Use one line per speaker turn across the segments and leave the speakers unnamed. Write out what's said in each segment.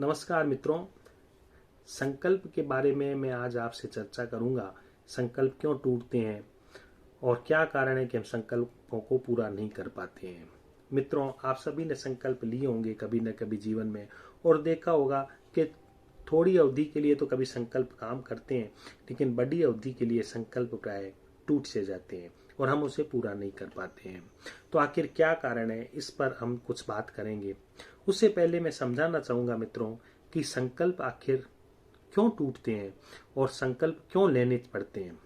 नमस्कार मित्रों। संकल्प के बारे में मैं आज आपसे चर्चा करूंगा। संकल्प क्यों टूटते हैं और क्या कारण है कि हम संकल्पों को पूरा नहीं कर पाते हैं। मित्रों, आप सभी ने संकल्प लिए होंगे कभी न कभी जीवन में और देखा होगा कि थोड़ी अवधि के लिए तो कभी संकल्प काम करते हैं, लेकिन बड़ी अवधि के लिए संकल्प प्राय टूट से जाते हैं और हम उसे पूरा नहीं कर पाते हैं। तो आखिर क्या कारण है, इस पर हम कुछ बात करेंगे। उससे पहले मैं समझाना चाहूंगा मित्रों कि संकल्प आखिर क्यों टूटते हैं और संकल्प क्यों लेने पड़ते हैं।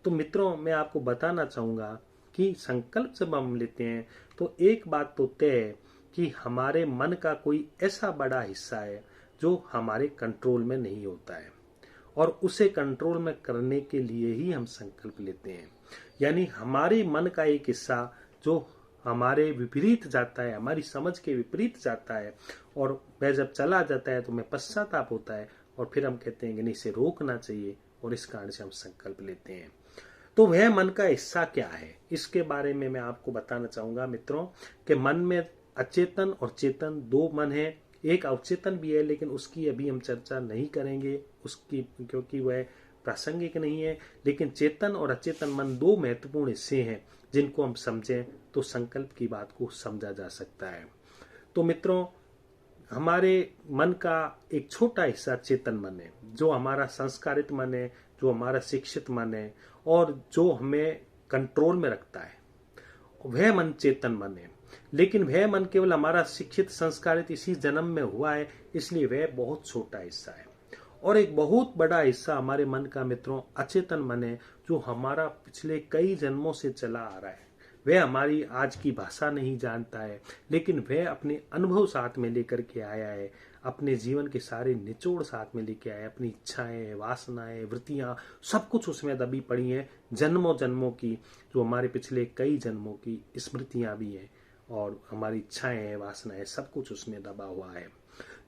तो मित्रों, मैं आपको बताना चाहूंगा कि संकल्प जब हम लेते हैं तो एक बात तो तय है कि हमारे मन का कोई ऐसा बड़ा हिस्सा है जो हमारे कंट्रोल में नहीं होता है और उसे कंट्रोल में करने के लिए ही हम संकल्प लेते हैं। यानी हमारे मन का एक हिस्सा जो हमारे विपरीत जाता है, हमारी समझ के विपरीत जाता है और वह जब चला जाता है तो हमें पश्चाताप होता है और फिर हम कहते हैं कि नहीं, इसे रोकना चाहिए और इस कारण से हम संकल्प लेते हैं। तो वह मन का हिस्सा क्या है, इसके बारे में मैं आपको बताना चाहूंगा मित्रों कि मन में अचेतन और चेतन दो मन है। एक अवचेतन भी है, लेकिन उसकी अभी हम चर्चा नहीं करेंगे उसकी, क्योंकि वह प्रासंगिक नहीं है। लेकिन चेतन और अचेतन मन दो महत्वपूर्ण हिस्से हैं जिनको हम समझें तो संकल्प की बात को समझा जा सकता है। तो मित्रों, हमारे मन का एक छोटा हिस्सा चेतन मन है, जो हमारा संस्कारित मन है, जो हमारा शिक्षित मन है और जो हमें कंट्रोल में रखता है, वह मन चेतन मन है। लेकिन वह मन केवल हमारा शिक्षित संस्कारित इसी जन्म में हुआ है, इसलिए वह बहुत छोटा हिस्सा है। और एक बहुत बड़ा हिस्सा हमारे मन का मित्रों अचेतन मन है, जो हमारा पिछले कई जन्मों से चला आ रहा है। वह हमारी आज की भाषा नहीं जानता है, लेकिन वह अपने अनुभव साथ में लेकर के आया है, अपने जीवन के सारे निचोड़ साथ में लेके आया है। अपनी इच्छाएं, वासनाएं, वृत्तियां, सब कुछ उसमें दबी पड़ी हैं, जन्मों जन्मों की, जो हमारे पिछले कई जन्मों की स्मृतियां भी हैं और हमारी इच्छाएं, वासनाएं, सब कुछ उसमें दबा हुआ है।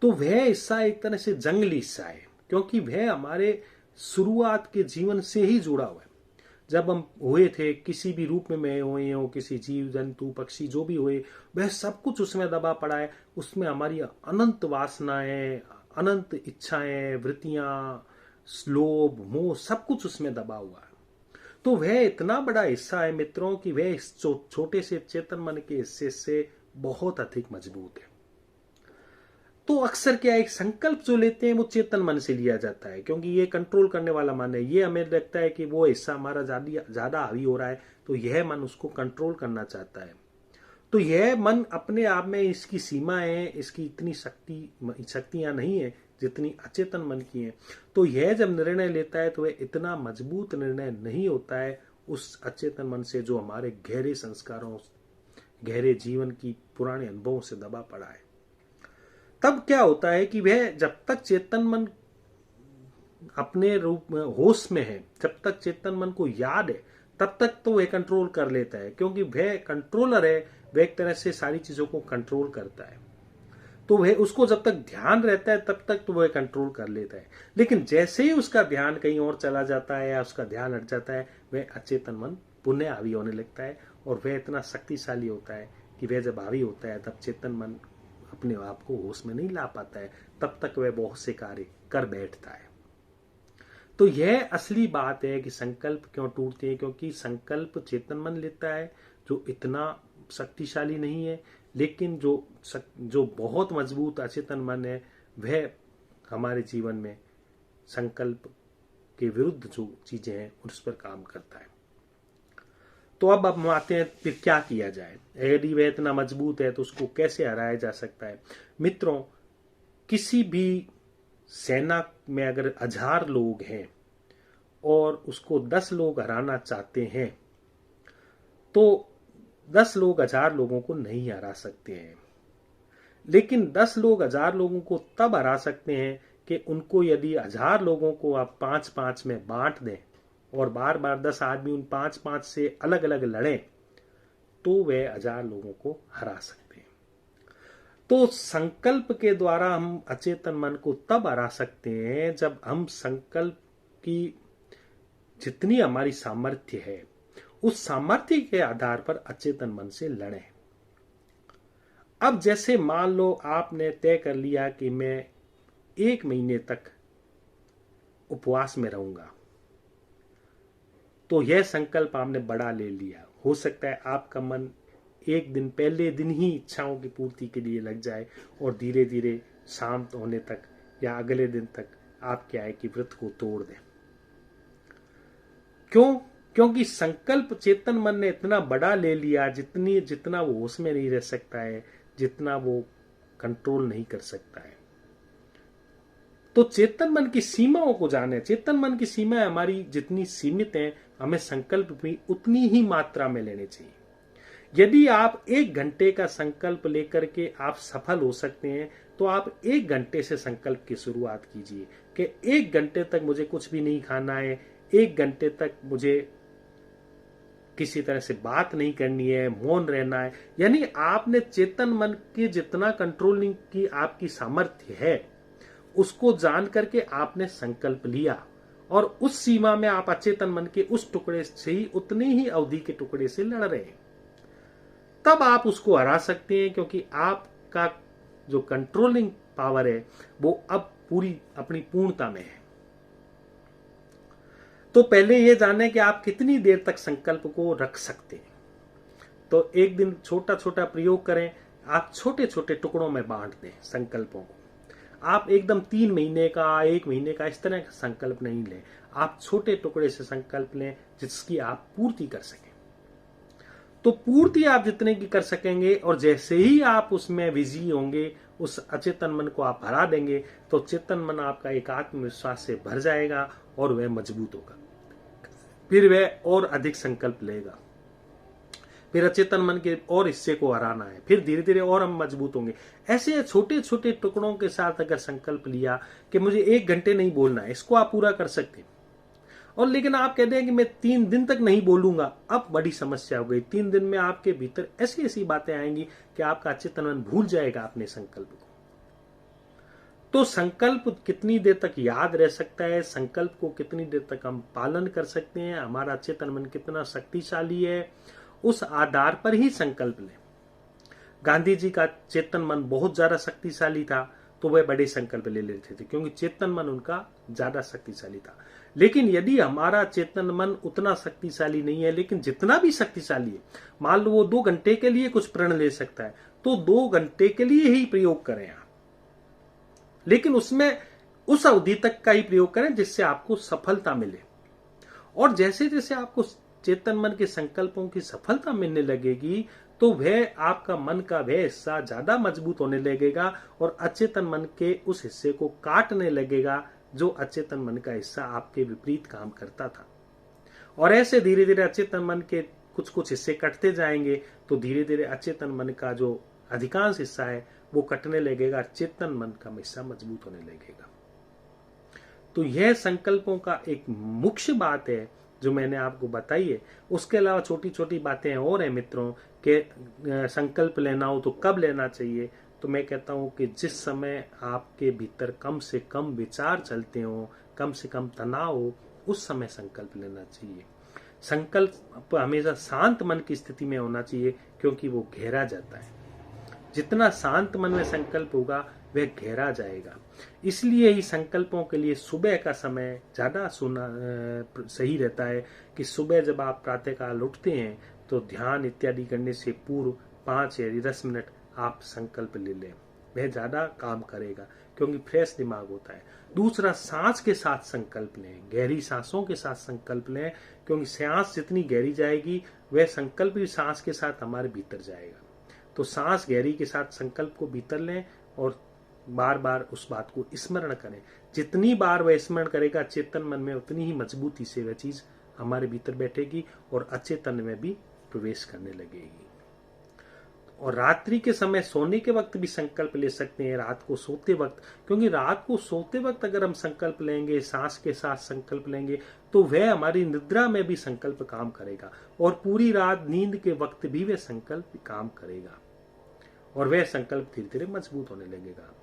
तो वह हिस्सा एक तरह से जंगली हिस्सा है, क्योंकि वह हमारे शुरुआत के जीवन से ही जुड़ा हुआ है। जब हम हुए थे, किसी भी रूप में हुए हो, किसी जीव जंतु पक्षी जो भी हुए, वह सब कुछ उसमें दबा पड़ा है। उसमें हमारी अनंत वासनाएं, अनंत इच्छाएं, वृत्तियां, लोभ, मोह, सब कुछ उसमें दबा हुआ है। तो वह इतना बड़ा हिस्सा है मित्रों कि वह इस छोटे से चेतन मन के हिस्से से बहुत अधिक मजबूत है। तो अक्सर क्या है, एक संकल्प जो लेते हैं वो चेतन मन से लिया जाता है, क्योंकि ये कंट्रोल करने वाला मन है। ये हमें लगता है कि वो हिस्सा हमारा ज्यादा हावी हो रहा है, तो यह मन उसको कंट्रोल करना चाहता है। तो यह मन अपने आप में, इसकी सीमाएं, इसकी इतनी शक्तियां नहीं है जितनी अचेतन मन की है। तो यह जब निर्णय लेता है तो वह इतना मजबूत निर्णय नहीं होता है उस अचेतन मन से, जो हमारे गहरे संस्कारों, गहरे जीवन की पुराने अनुभवों से दबा पड़ा है। तब क्या होता है कि वह जब तक चेतन मन अपने रूप में होश में है, जब तक चेतन मन को याद है, तब तक तो वह कंट्रोल कर लेता है, क्योंकि वह कंट्रोलर है। वह एक तरह से सारी चीजों को कंट्रोल करता है। तो वह, उसको जब तक ध्यान रहता है तब तक तो वह कंट्रोल कर लेता है। लेकिन जैसे ही उसका ध्यान कहीं और चला जाता है या उसका ध्यान हट जाता है, वह अचेतन मन पुनः हावी होने लगता है और वह इतना शक्तिशाली होता है कि वह जब हावी होता है तब चेतन मन अपने आप को होश में नहीं ला पाता है, तब तक वह बहुत से कार्य कर बैठता है। तो यह असली बात है कि संकल्प क्यों टूटते हैं, क्योंकि संकल्प चेतन मन लेता है जो इतना शक्तिशाली नहीं है, लेकिन जो बहुत मजबूत अचेतन मन है, वह हमारे जीवन में संकल्प के विरुद्ध जो चीजें हैं उस पर काम करता है। तो अब हम आते हैं फिर क्या किया जाए। यदि वह इतना मजबूत है तो उसको कैसे हराया जा सकता है। मित्रों, किसी भी सेना में अगर 1000 लोग हैं और उसको 10 लोग हराना चाहते हैं, तो 10 लोग 1000 लोगों को नहीं हरा सकते हैं। लेकिन 10 लोग 1000 लोगों को तब हरा सकते हैं कि उनको, यदि 1000 लोगों को आप 5-5 में बांट दें और बार बार 10 आदमी उन 5-5 से अलग अलग लड़ें, तो वे 1000 लोगों को हरा सकते हैं। तो संकल्प के द्वारा हम अचेतन मन को तब हरा सकते हैं जब हम संकल्प की जितनी हमारी सामर्थ्य है, उस सामर्थ्य के आधार पर अचेतन मन से लड़ें। अब जैसे मान लो आपने तय कर लिया कि मैं 1 महीने तक उपवास में रहूंगा, तो यह संकल्प आपने बड़ा ले लिया। हो सकता है आपका मन एक दिन पहले दिन ही इच्छाओं की पूर्ति के लिए लग जाए और धीरे धीरे शाम होने तक या अगले दिन तक आप क्या है कि व्रत को तोड़ दें। क्यों? क्योंकि संकल्प चेतन मन ने इतना बड़ा ले लिया, जितना वो होश में नहीं रह सकता है, जितना वो कंट्रोल नहीं कर सकता है। तो चेतन मन की सीमाओं को जाने। चेतन मन की सीमाएं हमारी जितनी सीमित हैं, हमें संकल्प भी उतनी ही मात्रा में लेने चाहिए। यदि आप 1 घंटे का संकल्प लेकर के आप सफल हो सकते हैं, तो आप 1 घंटे से संकल्प की शुरुआत कीजिए कि 1 घंटे तक मुझे कुछ भी नहीं खाना है, 1 घंटे तक मुझे किसी तरह से बात नहीं करनी है, मौन रहना है। यानी आपने चेतन मन के जितना कंट्रोलिंग की आपकी सामर्थ्य है, उसको जान करके आपने संकल्प लिया और उस सीमा में आप अचेतन मन के उस टुकड़े से ही, उतनी ही अवधि के टुकड़े से लड़ रहे हैं। तब आप उसको हरा सकते हैं, क्योंकि आपका जो कंट्रोलिंग पावर है वो अब पूरी अपनी पूर्णता में है। तो पहले ये जाने कि आप कितनी देर तक संकल्प को रख सकते हैं। तो एक दिन छोटा छोटा प्रयोग करें। आप छोटे छोटे टुकड़ों में बांट दें संकल्पों को। आप एकदम 3 महीने का, 1 महीने का इस तरह का संकल्प नहीं लें। आप छोटे टुकड़े से संकल्प लें जिसकी आप पूर्ति कर सकें। तो पूर्ति आप जितने की कर सकेंगे और जैसे ही आप उसमें विजी होंगे, उस अचेतन मन को आप हरा देंगे, तो चेतन मन आपका एक आत्मविश्वास से भर जाएगा और वह मजबूत होगा। फिर वह और अधिक संकल्प लेगा। फिर अचेतन मन के और हिस्से को हराना है, फिर धीरे धीरे और हम मजबूत होंगे। ऐसे छोटे छोटे टुकड़ों के साथ अगर संकल्प लिया कि मुझे 1 घंटे नहीं बोलना है, इसको आप पूरा कर सकते हैं। और लेकिन आप कहते हैं कि मैं 3 दिन तक नहीं बोलूंगा, अब बड़ी समस्या हो गई। 3 दिन में आपके भीतर ऐसी ऐसी बातें आएंगी कि आपका अचेतन मन भूल जाएगा अपने संकल्प को। तो संकल्प कितनी देर तक याद रह सकता है, संकल्प को कितनी देर तक हम पालन कर सकते हैं, हमारा चेतन मन कितना शक्तिशाली है, उस आधार पर ही संकल्प लें। गांधी जी का चेतन मन बहुत ज्यादा शक्तिशाली था, तो वह बड़े संकल्प ले लेते थे, क्योंकि चेतन मन उनका ज्यादा शक्तिशाली था। लेकिन यदि हमारा चेतन मन उतना शक्तिशाली नहीं है, लेकिन जितना भी शक्तिशाली है, मान लो वो 2 घंटे के लिए कुछ प्रण ले सकता है, तो 2 घंटे के लिए ही प्रयोग करें आप। लेकिन उसमें उस अवधि तक का ही प्रयोग करें जिससे आपको सफलता मिले। और जैसे जैसे आपको चेतन मन के संकल्पों की सफलता मिलने लगेगी, तो वह आपका मन का वह हिस्सा ज्यादा मजबूत होने लगेगा और अचेतन मन के उस हिस्से को काटने लगेगा जो अचेतन मन का हिस्सा आपके विपरीत काम करता था। और ऐसे धीरे धीरे अचेतन मन के कुछ कुछ हिस्से कटते जाएंगे, तो धीरे धीरे अचेतन मन का जो अधिकांश हिस्सा है वो कटने लगेगा, चेतन मन का हिस्सा मजबूत होने लगेगा। तो यह संकल्पों का एक मुख्य बात है जो मैंने आपको बताई है। उसके अलावा छोटी छोटी बातें और हैं मित्रों के संकल्प लेना हो तो कब लेना चाहिए। तो मैं कहता हूं कि जिस समय आपके भीतर कम से कम विचार चलते हो, कम से कम तनाव हो, उस समय संकल्प लेना चाहिए। संकल्प हमेशा शांत मन की स्थिति में होना चाहिए, क्योंकि वो गहरा जाता है। जितना शांत मन में संकल्प होगा वह गहरा जाएगा। इसलिए ही संकल्पों के लिए सुबह का समय ज्यादा सही रहता है कि सुबह जब आप प्रातःकाल उठते हैं तो ध्यान इत्यादि करने से पूर्व 5 या 10 मिनट आप संकल्प ले लें, वह ज्यादा काम करेगा, क्योंकि फ्रेश दिमाग होता है। दूसरा, सांस के साथ संकल्प लें, गहरी सांसों के साथ संकल्प लें, क्योंकि सांस जितनी गहरी जाएगी वह संकल्प भी सांस के साथ हमारे भीतर जाएगा। तो सांस गहरी के साथ संकल्प को भीतर लें और बार बार उस बात को स्मरण करें। जितनी बार वह स्मरण करेगा चेतन मन में, उतनी ही मजबूती से वह चीज हमारे भीतर बैठेगी और अचेतन में भी प्रवेश करने लगेगी। और रात्रि के समय सोने के वक्त भी संकल्प ले सकते हैं, रात को सोते वक्त, क्योंकि रात को सोते वक्त अगर हम संकल्प लेंगे, सांस के साथ संकल्प लेंगे, तो वह हमारी निद्रा में भी संकल्प काम करेगा और पूरी रात नींद के वक्त भी वह संकल्प काम करेगा और वह संकल्प धीरे धीरे मजबूत होने लगेगा।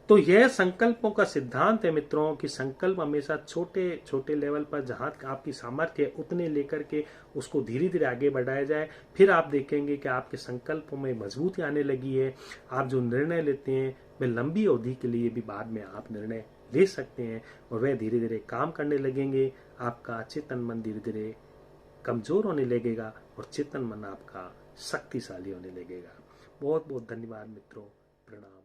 तो यह संकल्पों का सिद्धांत है मित्रों कि संकल्प हमेशा छोटे छोटे लेवल पर जहां आपकी सामर्थ्य है उतने लेकर के उसको धीरे धीरे आगे बढ़ाया जाए। फिर आप देखेंगे कि आपके संकल्पों में मजबूती आने लगी है। आप जो निर्णय लेते हैं वे लंबी अवधि के लिए भी बाद में आप निर्णय ले सकते हैं और वह धीरे धीरे काम करने लगेंगे। आपका चेतन मन धीरे धीरे कमजोर होने लगेगा और चेतन मन आपका शक्तिशाली होने लगेगा। बहुत बहुत धन्यवाद मित्रों। प्रणाम।